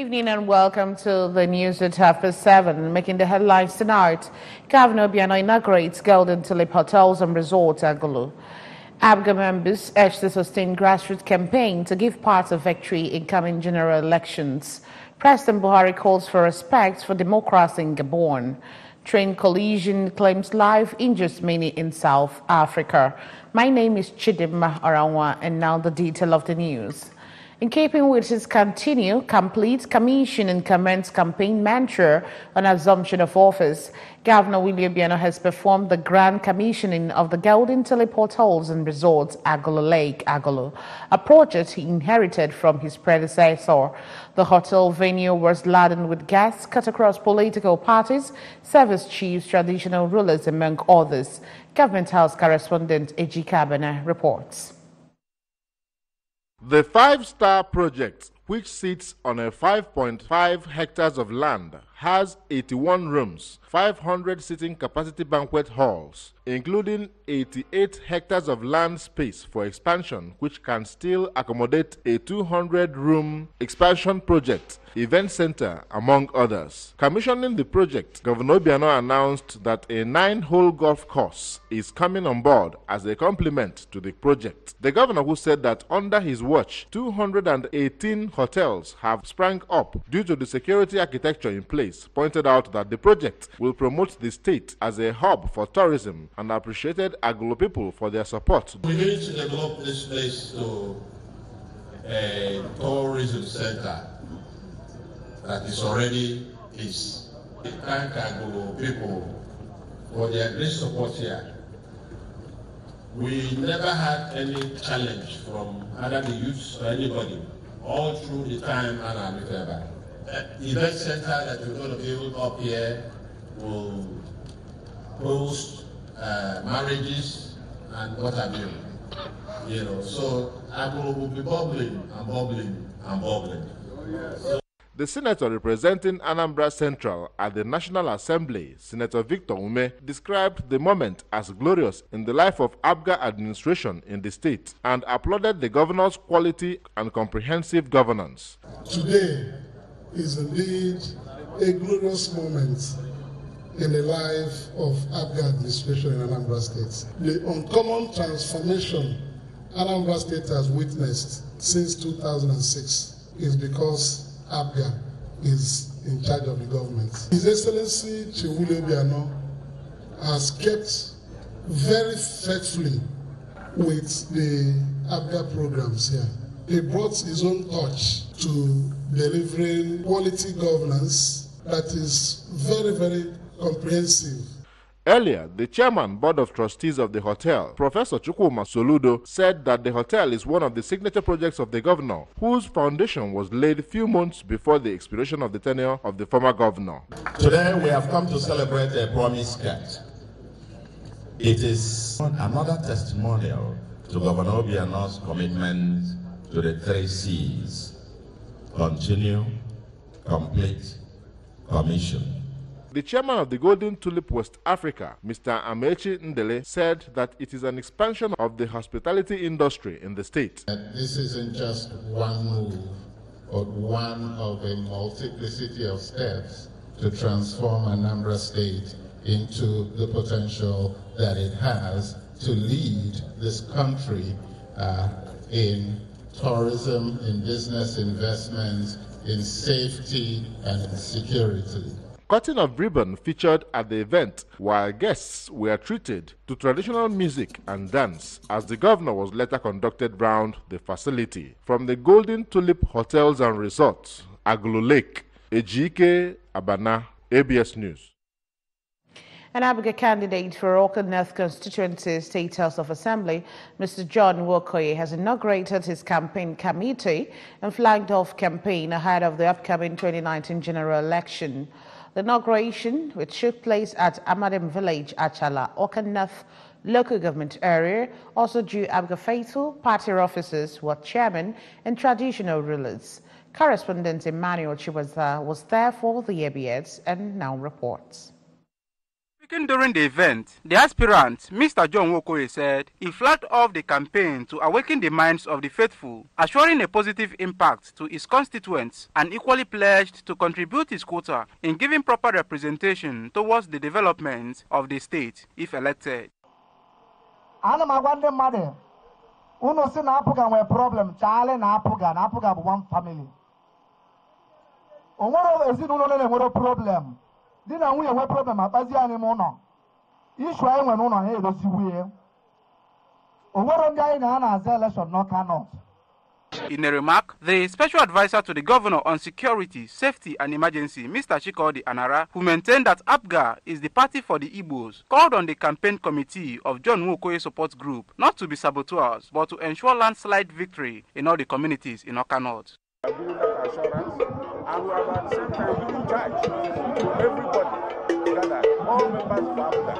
evening and welcome to the news at 7:30. Making the headlines tonight, Governor Obiano inaugurates Golden Tulip Hotels and Resorts Agulu. ABGA members urge to sustain grassroots campaign to give party victory in coming general elections. President Buhari calls for respect for democracy in Gabon. Train collision claims life injures many in South Africa. My name is Chidimma Aranwa, and now the detail of the news. In keeping with his complete, commission and commence campaign mantra on assumption of office, Governor William Obiano has performed the grand commissioning of the Golden Tulip Hotels and Resorts Agulu Lake, Agulu, a project he inherited from his predecessor. The hotel venue was laden with guests cut across political parties, service chiefs, traditional rulers, among others. Government House correspondent Eji Kabana reports. The five-star project, which sits on a 5.5 hectares of land, has 81 rooms, 500 seating capacity banquet halls, including 88 hectares of land space for expansion, which can still accommodate a 200-room expansion project, event center, among others. Commissioning the project, Governor Obiano announced that a 9-hole golf course is coming on board as a complement to the project. The governor, who said that under his watch, 218 hotels have sprung up due to the security architecture in place, pointed out that the project will promote the state as a hub for tourism and appreciated Agulu people for their support. We need to develop this place to a tourism center that is already is. We thank Agulu people for their great support here. We never had any challenge from either the youths or anybody all through the time Anambra Feba. Event center that we're going to build up here will host marriages and what have you. You know, so Agulu will be bubbling and bubbling and bubbling. So, the senator representing Anambra Central at the National Assembly, Senator Victor Ume, described the moment as glorious in the life of ABGA administration in the state and applauded the governor's quality and comprehensive governance. Today is indeed a glorious moment in the life of ABGA administration in Anambra State. The uncommon transformation Anambra State has witnessed since 2006 is because ABGA is in charge of the government. His Excellency William Obiano has kept very faithfully with the ABGA programs here. He brought his own touch to delivering quality governance that is very, very comprehensive. Earlier, the chairman, Board of Trustees of the hotel, Professor Chukwuma Soludo, said that the hotel is one of the signature projects of the governor, whose foundation was laid few months before the expiration of the tenure of the former governor. Today, we have come to celebrate a promise kept. It is another testimonial to Governor Obiano's commitment to the 3 C's: continue, complete, commission. The chairman of the Golden Tulip West Africa, Mr. Amechi Ndele, said that it is an expansion of the hospitality industry in the state. This isn't just one move, but one of a multiplicity of steps to transform Anambra State into the potential that it has to lead this country in tourism, in business investments, in safety and in security. Cutting of ribbon featured at the event, while guests were treated to traditional music and dance, as the governor was later conducted round the facility. From the Golden Tulip Hotels and Resorts, Agulu Lake, Ejike Abana, ABS News. An ABGA candidate for Oka North Constituency State House of Assembly, Mr. John Wokoye, has inaugurated his campaign committee and flagged off campaign ahead of the upcoming 2019 general election. The inauguration, which took place at Amadem Village, Achala, Oka North local government area, also drew ABGA faithful, party officers, ward chairmen, and traditional rulers. Correspondent Emmanuel Chiwaza was there for the ABS and now reports. Speaking during the event, the aspirant, Mr. John Wokoye, said he flagged off the campaign to awaken the minds of the faithful, assuring a positive impact to his constituents, and equally pledged to contribute his quota in giving proper representation towards the development of the state, if elected. Uno si na apuga nwe problem chale na apuga bụ one family. Onwere ezinụlọ na-enwere problem. Di na nwunye nwe problem akpazi anyị n'ụlọ. Issue anyị nwe n'ụlọ ha edoziwu ya. Onwere ndị anyị na-aza election n'Awka North. In a remark, the special advisor to the governor on security, safety and emergency, Mr. Chikodi Anara, who maintained that APGA is the party for the Igbos, called on the campaign committee of John Wokoye support group not to be saboteurs, but to ensure landslide victory in all the communities in Awka North. We are giving that assurance, and we have at the same time giving charge to everybody gathered, all members of APGA.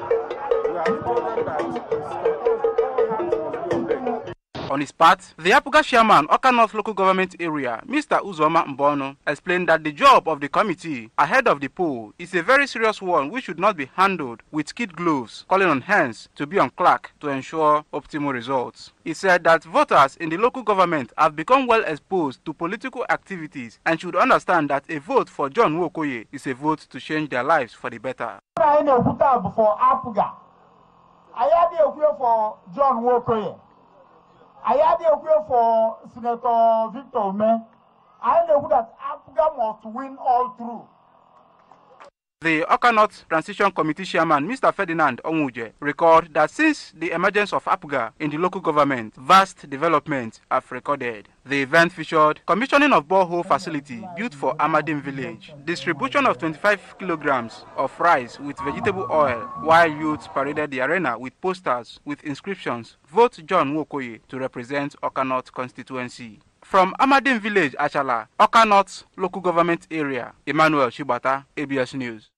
We have told them that it's composed, all hands must be on deck. On his part, the APGA chairman, Awka North Local Government Area, Mr. Uzoma Mbono, explained that the job of the committee ahead of the poll is a very serious one which should not be handled with kid gloves, calling on hands to be on clock to ensure optimal results. He said that voters in the local government have become well exposed to political activities and should understand that a vote for John Wokoye is a vote to change their lives for the better. For APGA, I had for John Wokoye. I had the for Senator Victor Ome. I know that APGA must win all through. The Awka North Transition Committee Chairman, Mr. Ferdinand Omuje, recorded that since the emergence of APGA in the local government, vast developments have recorded. The event featured commissioning of borehole facility built for Amadim village, distribution of 25 kilograms of rice with vegetable oil, while youths paraded the arena with posters with inscriptions, "Vote John Wokoye to represent Awka North constituency." From Amadim village, Achala, Awka North local government area, Emmanuel Shibata, ABS News.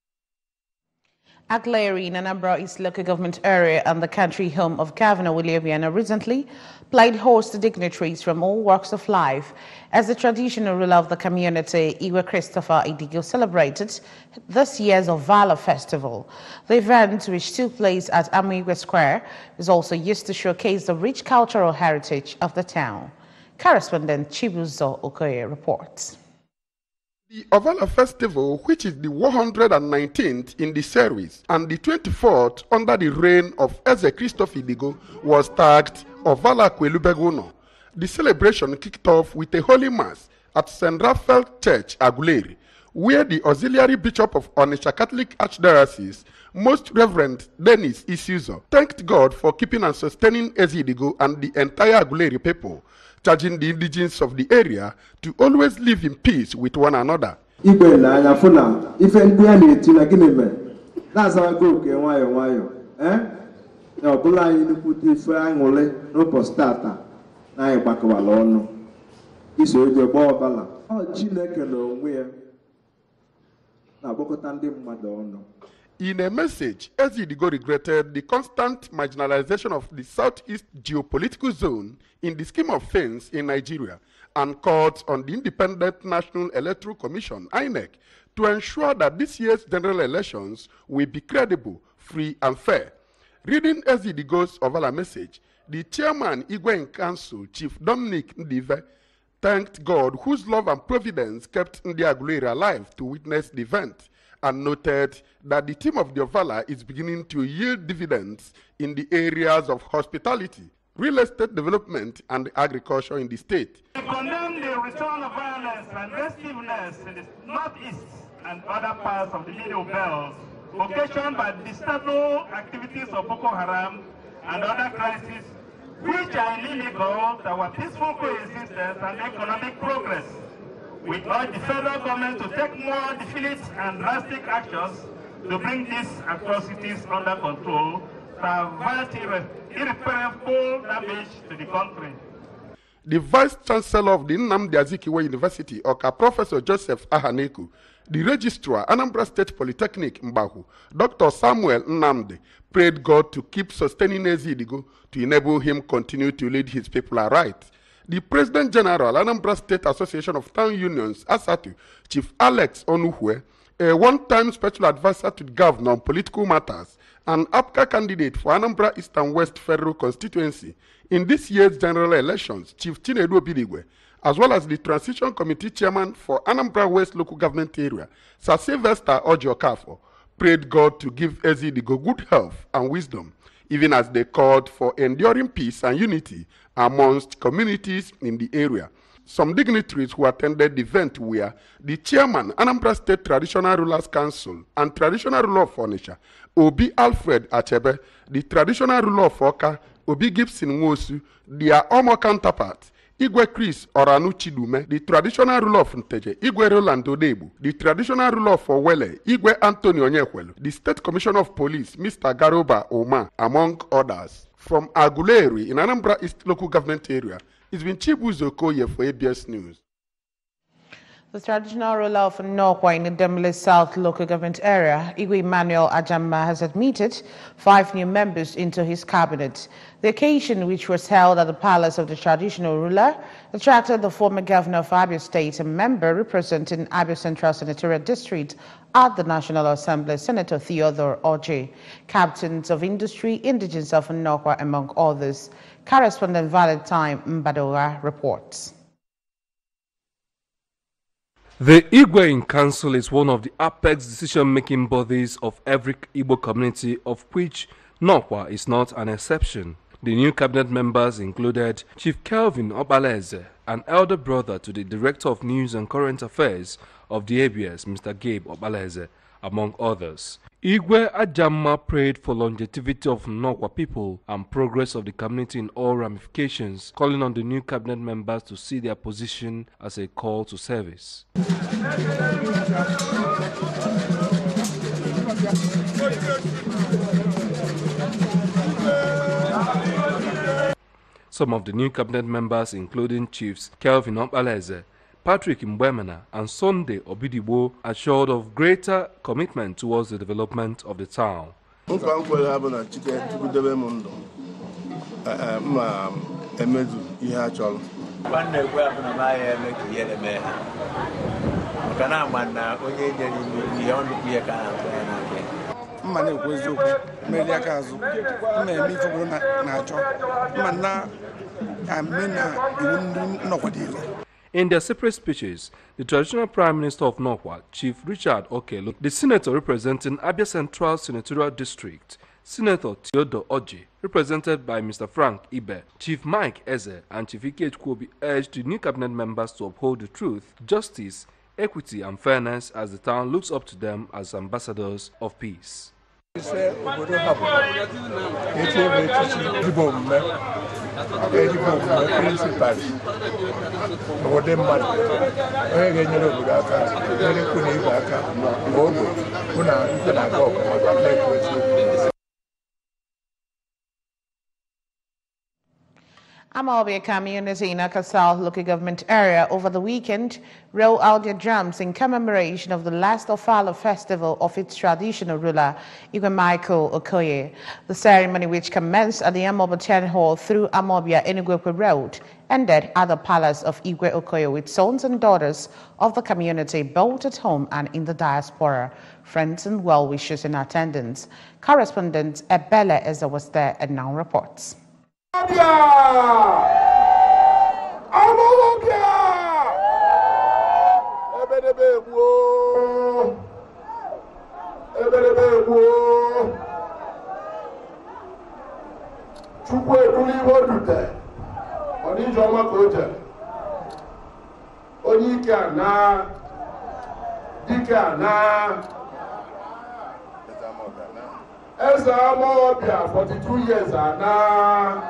Aguleri in Anambra East local government area and the country home of Governor William Viana recently played host to dignitaries from all walks of life as the traditional ruler of the community, Iwe Christopher Idigo, celebrated this year's Ovala Festival. The event, which took place at Amiwe Square, is also used to showcase the rich cultural heritage of the town. Correspondent Chibuzo Okoye reports. The Ovala Festival, which is the 119th in the series and the 24th under the reign of Eze Christopher Idigo, was tagged Ovala Kwelubeguno. The celebration kicked off with a holy mass at St. Raphael Church, Aguleri, where the Auxiliary Bishop of Onitsha Catholic Archdiocese, Most Reverend Dennis Isuzo, thanked God for keeping and sustaining Eze Idigo and the entire Aguleri people, charging the indigents of the area to always live in peace with one another. In a message, Eze Idigo regretted the constant marginalization of the Southeast geopolitical zone in the scheme of things in Nigeria and called on the Independent National Electoral Commission, INEC, to ensure that this year's general elections will be credible, free, and fair. Reading Eze Idigo's Ovala message, the chairman, Igwe Council, Chief Dominic Ndive, thanked God whose love and providence kept Ndi Aguleri alive to witness the event, and noted that the team of the Ovala is beginning to yield dividends in the areas of hospitality, real estate development, and agriculture in the state. We condemn the return of violence and restiveness in the northeast and other parts of the Middle Belt, occasioned by distasteful activities of Boko Haram and other crises, which are inimical to our peaceful coexistence and economic progress. We urge the federal government to take more definite and drastic actions to bring these atrocities under control to avert irreparable damage to the country. The Vice Chancellor of the Nnamdi Azikiwe University, Oka Professor Joseph Ahaneku, the Registrar, Anambra State Polytechnic, Mbahu, Dr. Samuel Nnamdi, prayed God to keep sustaining Eze Idigo to enable him continue to lead his people aright. The President General, Anambra State Association of Town Unions, ASATU, Chief Alex Onuhwe, a one-time special advisor to the governor on political matters, and APGA candidate for Anambra East and West Federal Constituency in this year's general elections, Chief Chinedu Obidigwe, as well as the Transition Committee Chairman for Anambra West Local Government Area, Sir Sylvester Ojiokafo, prayed God to give Ezidigo good health and wisdom, even as they called for enduring peace and unity amongst communities in the area. Some dignitaries who attended the event were the chairman, Anambra State Traditional Rulers Council and Traditional Ruler of Onitsha, Obi Alfred Achebe, the Traditional Ruler of Oka, Obi Gibson Nwosu, their Omo counterpart, Igwe Chris Oranu Chidume, the Traditional Ruler of Nteje, Igwe Roland Odebu, the Traditional Ruler of Owele, Igwe Anthony Onyekwelu, the State Commissioner of Police, Mr. Garoba Oma, among others. From Aguleri in Anambra East Local Government Area, it's been Chibuzo Okoye for ABS News. The traditional ruler of Nokwa in the Demile South local government area, Igwe Emmanuel Ajamba, has admitted 5 new members into his cabinet. The occasion, which was held at the palace of the traditional ruler, attracted the former governor of Abia State and member representing Abia Central Senatorial District at the National Assembly, Senator Theodore Oje, captains of industry, indigenes of Nokwa, among others. Correspondent Valentine Mbadoga reports. The Igwe Council is one of the apex decision-making bodies of every Igbo community, of which Nokwa is not an exception. The new cabinet members included Chief Kelvin Obaleze, an elder brother to the Director of News and Current Affairs of the ABS, Mr. Gabe Obaleze, among others. Igwe Ajama prayed for longevity of Nokwa people and progress of the community in all ramifications, calling on the new cabinet members to see their position as a call to service. Some of the new cabinet members, including Chiefs Kelvin Obaleze, Patrick Mbemena, and Sunday Obidigbo, assured of greater commitment towards the development of the town. In their separate speeches, the traditional Prime Minister of Nokwa, Chief Richard Okelu, the Senator representing Abia Central Senatorial District, Senator Theodore Oji, represented by Mr. Frank Ibe, Chief Mike Eze, and Chief Ike Kwobi urged the new cabinet members to uphold the truth, justice, equity, and fairness as the town looks up to them as ambassadors of peace. Amobia community in Akasal local government area over the weekend rolled out their drums in commemoration of the last Ofala festival of its traditional ruler, Igwe Michael Okoye. The ceremony, which commenced at the Amobia Town Hall through Amobia Enugwepe Road, ended at the palace of Igwe Okoye with sons and daughters of the community both at home and in the diaspora, friends and well-wishers in attendance. Correspondent Ebele Eza was there and now reports. Eza Amobia, 42 years now.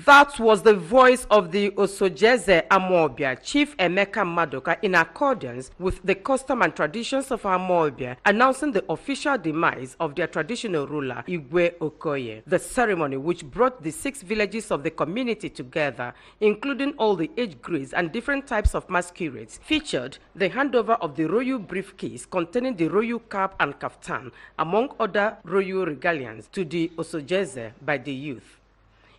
That was the voice of the Osojeze Amobia, Chief Emeka Madoka, in accordance with the custom and traditions of Amobia, announcing the official demise of their traditional ruler, Igwe Okoye. The ceremony, which brought the 6 villages of the community together, including all the age grades and different types of masquerades, featured the handover of the royal briefcase containing the royal cap and kaftan, among other royal regalians, to the Osojeze by the youth.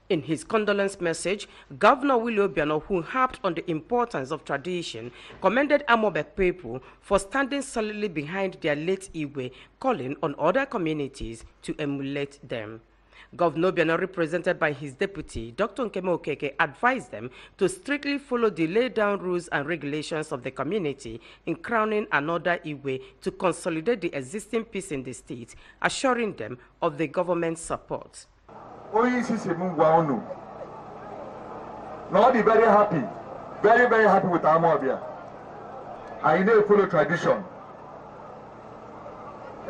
In his condolence message, Governor Willie Obiano, who harped on the importance of tradition, commended Amobe people for standing solidly behind their late Igwe, calling on other communities to emulate them. Governor Obiano, represented by his deputy, Dr. Nkeme Okeke, advised them to strictly follow the laid-down rules and regulations of the community in crowning another Igwe to consolidate the existing peace in the state, assuring them of the government's support. Now be very happy, very happy with Amobia. I know follow tradition.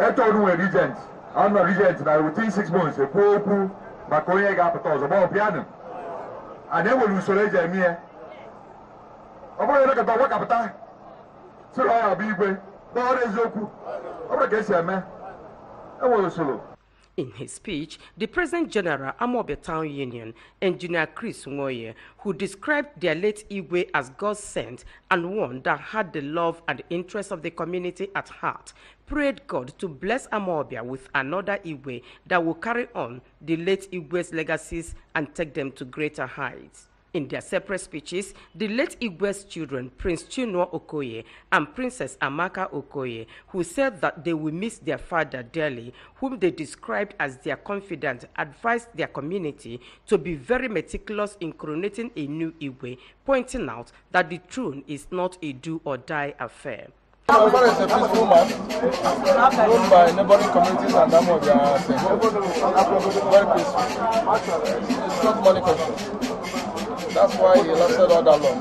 I told you a regent. I'm a regent now within 6 months. A poor Macoya Gapatos about piano. I never lose so late. I'm here. I'm going to look at the work up. So I'll be with God is open. I'm guess I'm man. I was solo. In his speech, the President General Amobe Town Union, Engineer Chris Ngoye, who described their late Igwe as God sent and one that had the love and interest of the community at heart, prayed God to bless Amobia with another Igwe that will carry on the late Igwe's legacies and take them to greater heights. In their separate speeches, the late Igwe's children, Prince Chinua Okoye and Princess Amaka Okoye, who said that they will miss their father dearly, whom they described as their confidant, advised their community to be very meticulous in coronating a new Igwe, pointing out that the throne is not a do-or-die affair. Anambra is a peaceful man, known by neighboring communities and Amobia. Very peaceful. It's not money question. That's why he lasted all that long.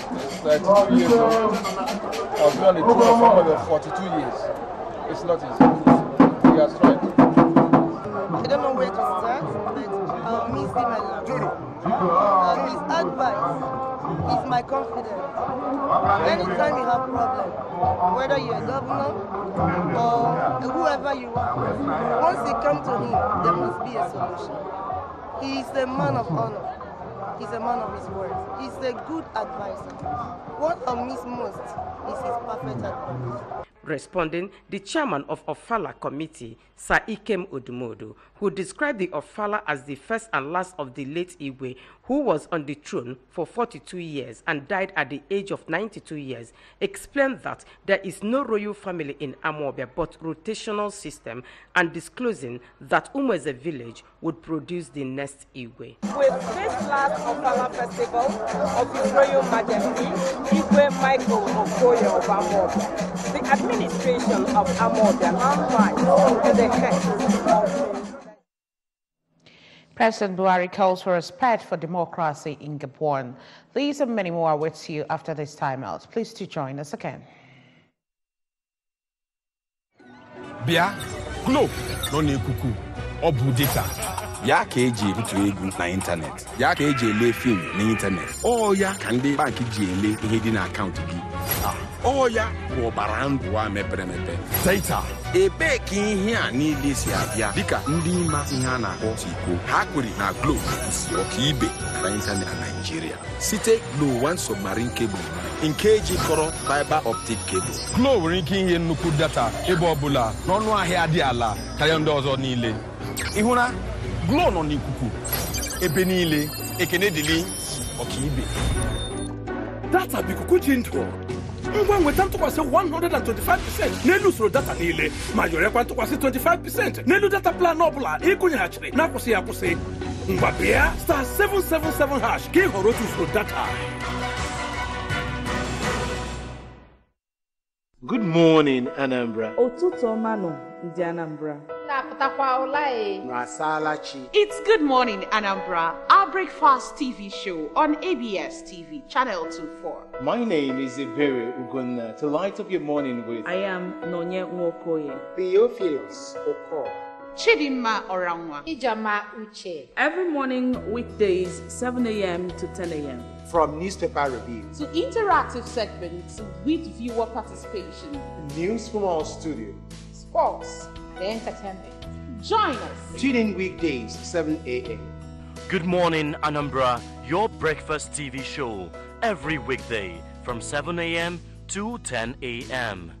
He's 92 years old. I've been on the throne of Amobia for 42 years. It's not easy. He has tried. I don't know where to start, but I'll miss him a lot. His advice is my confidence. Anytime you have problems, whether you're a governor or whoever you are, once you come to him, there must be a solution. He is a man of honor. He's a man of his word. He's a good advisor. What I miss most is his perfect advice. Responding, the chairman of Ofala Committee, Sir Ikem Odumodu, who described the Ofala as the first and last of the late Igwe, who was on the throne for 42 years and died at the age of 92 years, explained that there is no royal family in Amobia but rotational system, and disclosing that Umweze village would produce the next Igwe. With this last Ofala festival of His Royal Majesty, Igwe Michael Okoye of Amobia, the administration of Amobia now lies under the head of President Buhari calls for respect for democracy in Gabon. These and many more await you after this time out. Please do join us again. Bia, Globe, no need kuku, obu data. Ya ka eji ebutu egwu na internet. Ya ka eji ele film na internet. Oh ya ka ndị bank ji ele ihe dị na account gị. Oh ya bụ ọbara ndụ a mepere emepe. Data. Ebe ka ihe a niile si abịa dịka ndị ịma ihe a na-akpọ tiko. Ha kwere na Globe si ọka ibe na internet na Nigeria. Site Globe One submarine cable nke eji kọrọ fiber optic cable. Globe nwere ike ihe nnukwu data ebe ọbụla n'ọnụ ahịa dị ala karịa ndị ọzọ niile. Ịhụna Globe nọ n'ikuku ebe niile ekene dịlị ọka ibe. Data bikuku ji ndụ. Ngwa nweta ntụkwasị 125% n'elu usoro data niile ma yorekwa ntụkwasị 25% n'elu data plan ọbụla ịgụnyeghachiri na-akwụsị akwụsị. Ngwa bịa star 777 hash ka ị họrọ otu usoro data. Good morning, Anambra. Otuto mano, ndi Anambra. It's Good Morning, Anambra, our breakfast TV show on ABS TV, Channel 24. My name is Iberi Ugunna. To light up your morning with, I am Nonye Nwokoye. Theophilus Oko. Chidimma Oranwa. Ijama Uche. Every morning, weekdays, 7 a.m. to 10 a.m. From newspaper reviews to interactive segments with viewer participation, news from our studio, sports, and entertainment. Join us. Tune in weekdays, 7 a.m. Good Morning, Anambra, your breakfast TV show, every weekday from 7 a.m. to 10 a.m.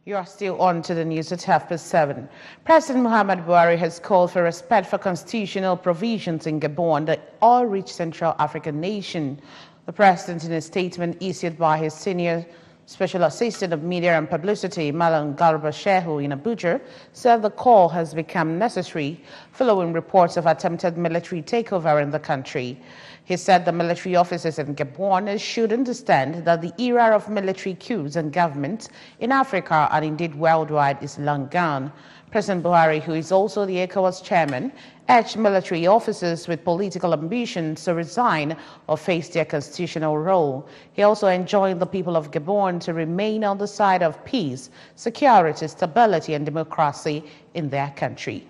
You are still on to the news at 7:30. President Muhammad Buhari has called for respect for constitutional provisions in Gabon, the oil-rich Central African nation. The president, in a statement issued by his senior Special Assistant of Media and Publicity, Malam Garba Shehu in Abuja, said the call has become necessary following reports of attempted military takeover in the country. He said the military officers in Gabon should understand that the era of military coups and government in Africa and indeed worldwide is long gone. President Buhari, who is also the ECOWAS chairman, urged military officers with political ambitions to resign or face their constitutional role. He also enjoined the people of Gabon to remain on the side of peace, security, stability, and democracy in their country.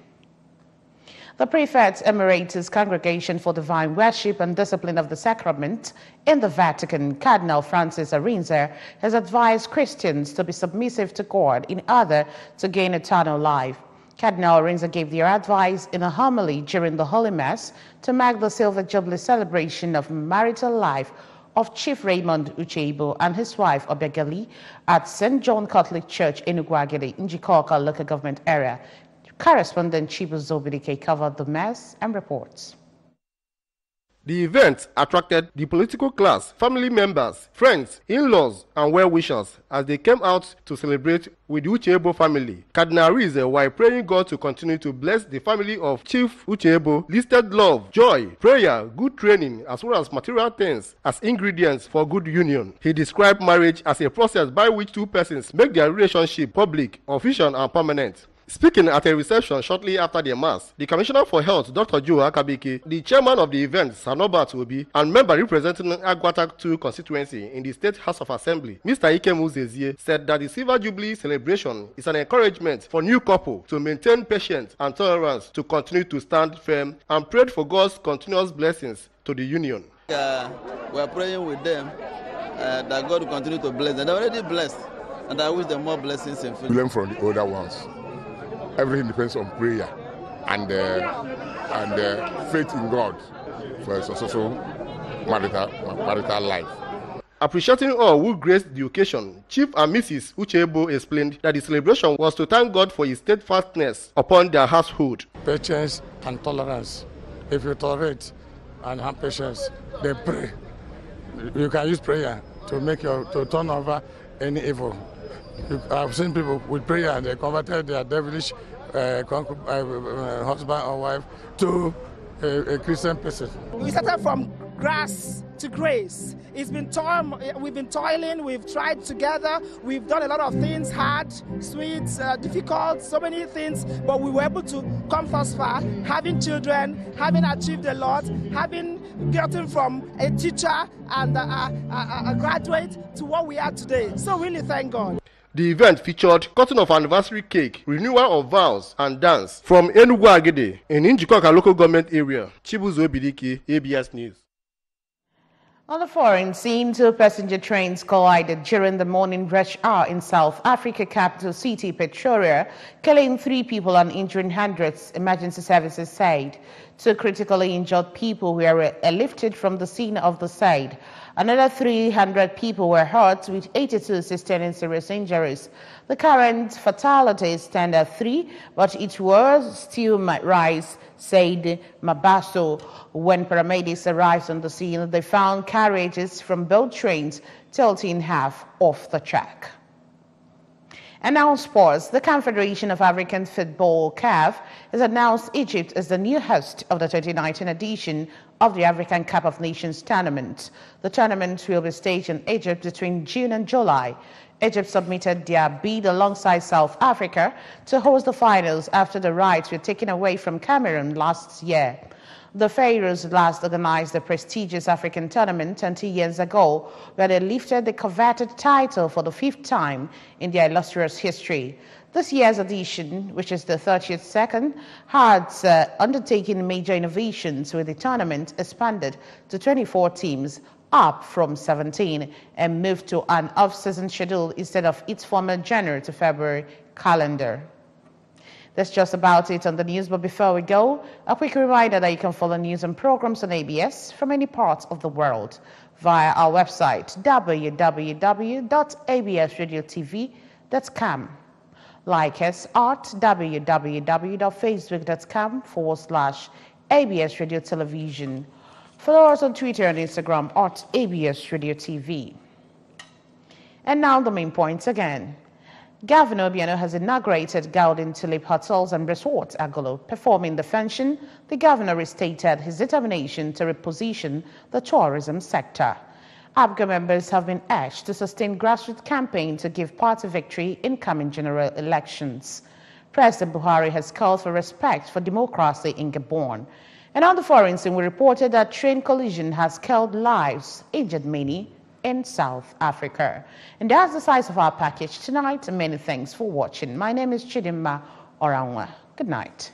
The Prefect Emeritus Congregation for Divine Worship and Discipline of the Sacrament in the Vatican, Cardinal Francis Arinze, has advised Christians to be submissive to God in order to gain eternal life. Cardinal Arinze gave their advice in a homily during the Holy Mass to mark the Silver Jubilee celebration of marital life of Chief Raymond Ucheibo and his wife Obegali at St. John Catholic Church in Ugwagede, Njikoka local government area. Correspondent Chibu Zobidike covered the mass and reports. The event attracted the political class, family members, friends, in-laws, and well-wishers as they came out to celebrate with the Ucheibo family. Cardinal Arinze, while praying God to continue to bless the family of Chief Ucheibo, listed love, joy, prayer, good training, as well as material things as ingredients for good union. He described marriage as a process by which two persons make their relationship public, official, and permanent. Speaking at a reception shortly after the Mass, the Commissioner for Health, Dr. Joe Akabiki, the chairman of the event, Sanobat Obi, and member representing Agwata 2 constituency in the State House of Assembly, Mr. Ikemu Zezie, said that the Silver Jubilee celebration is an encouragement for new couple to maintain patience and tolerance to continue to stand firm and prayed for God's continuous blessings to the union. We are praying with them that God will continue to bless them. They're already blessed, and I wish them more blessings in future. We learn from the older ones. Everything depends on prayer and faith in God for a successful marital life. Appreciating all who graced the occasion, Chief and Mrs. Ucheibo explained that the celebration was to thank God for his steadfastness upon their household. Patience and tolerance. If you tolerate and have patience, they pray. You can use prayer to turn over any evil. I've seen people with prayer and they converted their devilish husband or wife to a Christian person. We started from grass to grace. We've been toiling, we've tried together, we've done a lot of things, hard, sweet, difficult, so many things, but we were able to come thus far, having children, having achieved a lot, having gotten from a teacher and a graduate to what we are today. So really thank God. The event featured cutting of anniversary cake, renewal of vows, and dance from Enugu Agede in Njikoka local government area. Chibuzo Bidiki, ABS News. On the foreign scene, 2 passenger trains collided during the morning rush hour in South Africa capital city, Pretoria, killing 3 people and injuring hundreds, emergency services said. 2 critically injured people were airlifted from the scene of the side. Another 300 people were hurt, with 82 sustaining serious injuries. The current fatalities stand at 3, but it was still might rise, said Mabaso. When paramedics arrived on the scene, they found carriages from both trains tilting half off the track. And now sports. The Confederation of African Football, CAF, has announced Egypt as the new host of the 2019 edition of the African Cup of Nations tournament. The tournament will be staged in Egypt between June and July. Egypt submitted their bid alongside South Africa to host the finals after the rights were taken away from Cameroon last year. The Pharaohs last organized the prestigious African tournament 20 years ago, where they lifted the coveted title for the 5th time in their illustrious history. This year's edition, which is the 32nd, has undertaken major innovations, with the tournament expanded to 24 teams, up from 17, and moved to an off-season schedule instead of its former January to February calendar. That's just about it on the news, but before we go, a quick reminder that you can follow news and programs on ABS from any part of the world via our website, www.absradiotv.com. Like us at www.facebook.com/ABS Radio Television. Follow us on Twitter and Instagram at ABS Radio TV. And now the main points again. Governor Obiano has inaugurated Golden Tulip Hotels and Resorts, Agolo. Performing the function, the governor restated his determination to reposition the tourism sector. ABGA members have been urged to sustain grassroots campaign to give party victory in coming general elections. President Buhari has called for respect for democracy in Gabon. And on the foreign scene, we reported that train collision has killed lives, injured many in South Africa. And that's the size of our package tonight. Many thanks for watching. My name is Chidimma Oranwa. Good night.